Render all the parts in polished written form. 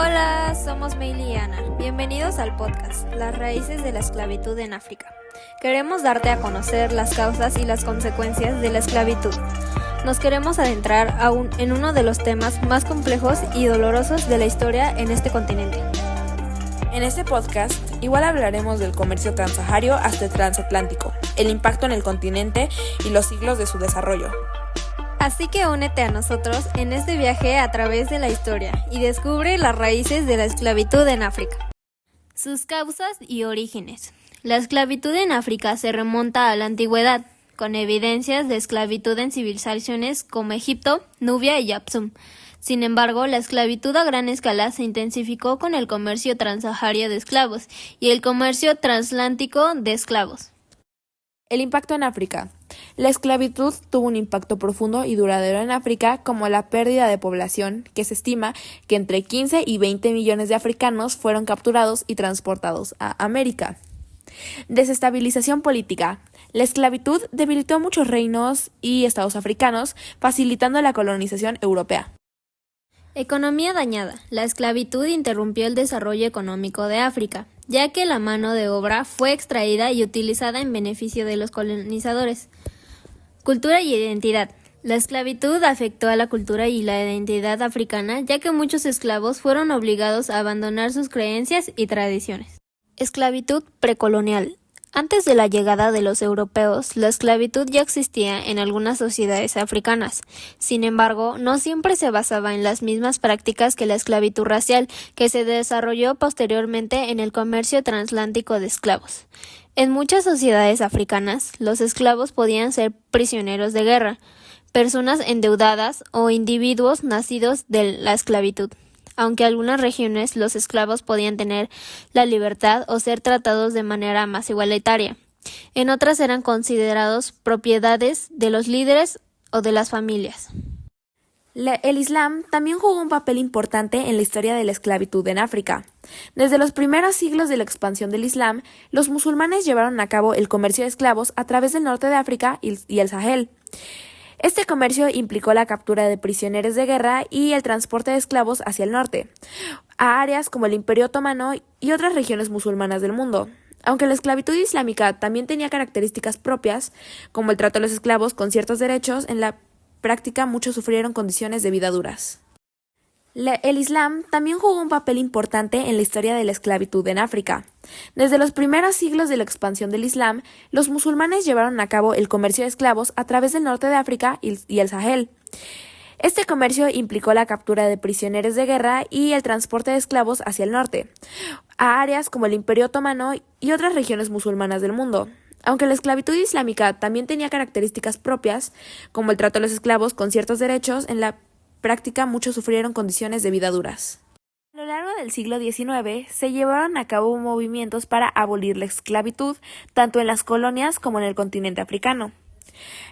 Hola, somos Meili y Ana. Bienvenidos al podcast Las raíces de la esclavitud en África. Queremos darte a conocer las causas y las consecuencias de la esclavitud. Nos queremos adentrar aún en uno de los temas más complejos y dolorosos de la historia en este continente. En este podcast igual hablaremos del comercio transsahario hasta el transatlántico, el impacto en el continente y los siglos de su desarrollo. Así que únete a nosotros en este viaje a través de la historia y descubre las raíces de la esclavitud en África. Sus causas y orígenes. La esclavitud en África se remonta a la antigüedad, con evidencias de esclavitud en civilizaciones como Egipto, Nubia y Aksum. Sin embargo, la esclavitud a gran escala se intensificó con el comercio transsahario de esclavos y el comercio transatlántico de esclavos. El impacto en África. La esclavitud tuvo un impacto profundo y duradero en África, como la pérdida de población, que se estima que entre 15 y 20 millones de africanos fueron capturados y transportados a América. Desestabilización política. La esclavitud debilitó muchos reinos y estados africanos, facilitando la colonización europea. Economía dañada. La esclavitud interrumpió el desarrollo económico de África, ya que la mano de obra fue extraída y utilizada en beneficio de los colonizadores. Cultura y identidad. La esclavitud afectó a la cultura y la identidad africana, ya que muchos esclavos fueron obligados a abandonar sus creencias y tradiciones. Esclavitud precolonial. Antes de la llegada de los europeos, la esclavitud ya existía en algunas sociedades africanas. Sin embargo, no siempre se basaba en las mismas prácticas que la esclavitud racial, que se desarrolló posteriormente en el comercio transatlántico de esclavos. En muchas sociedades africanas, los esclavos podían ser prisioneros de guerra, personas endeudadas o individuos nacidos de la esclavitud. Aunque en algunas regiones los esclavos podían tener la libertad o ser tratados de manera más igualitaria. En otras eran considerados propiedades de los líderes o de las familias. El Islam también jugó un papel importante en la historia de la esclavitud en África. Desde los primeros siglos de la expansión del Islam, los musulmanes llevaron a cabo el comercio de esclavos a través del norte de África y el Sahel. Este comercio implicó la captura de prisioneros de guerra y el transporte de esclavos hacia el norte, a áreas como el Imperio Otomano y otras regiones musulmanas del mundo. Aunque la esclavitud islámica también tenía características propias, como el trato a los esclavos con ciertos derechos, en la práctica muchos sufrieron condiciones de vida duras. El Islam también jugó un papel importante en la historia de la esclavitud en África. Desde los primeros siglos de la expansión del Islam, los musulmanes llevaron a cabo el comercio de esclavos a través del norte de África y el Sahel. Este comercio implicó la captura de prisioneros de guerra y el transporte de esclavos hacia el norte, a áreas como el Imperio Otomano y otras regiones musulmanas del mundo. Aunque la esclavitud islámica también tenía características propias, como el trato a los esclavos con ciertos derechos, en la práctica muchos sufrieron condiciones de vida duras. A lo largo del siglo XIX se llevaron a cabo movimientos para abolir la esclavitud, tanto en las colonias como en el continente africano.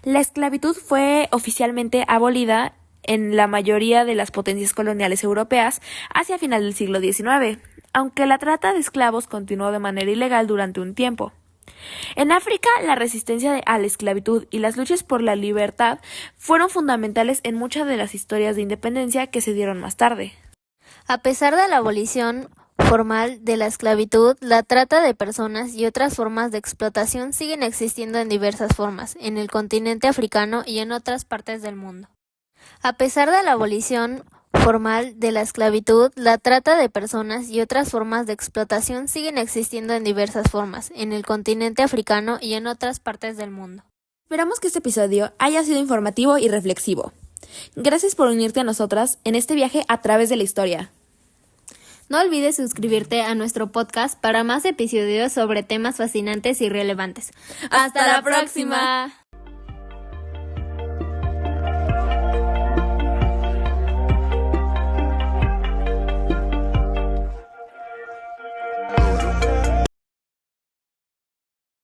La esclavitud fue oficialmente abolida en la mayoría de las potencias coloniales europeas hacia final del siglo XIX, aunque la trata de esclavos continuó de manera ilegal durante un tiempo. En África, la resistencia a la esclavitud y las luchas por la libertad fueron fundamentales en muchas de las historias de independencia que se dieron más tarde. A pesar de la abolición formal de la esclavitud, la trata de personas y otras formas de explotación siguen existiendo en diversas formas en el continente africano y en otras partes del mundo. A pesar de la abolición formal de la esclavitud, la trata de personas y otras formas de explotación siguen existiendo en diversas formas en el continente africano y en otras partes del mundo. Esperamos que este episodio haya sido informativo y reflexivo. Gracias por unirte a nosotras en este viaje a través de la historia. No olvides suscribirte a nuestro podcast para más episodios sobre temas fascinantes y relevantes. ¡Hasta la próxima!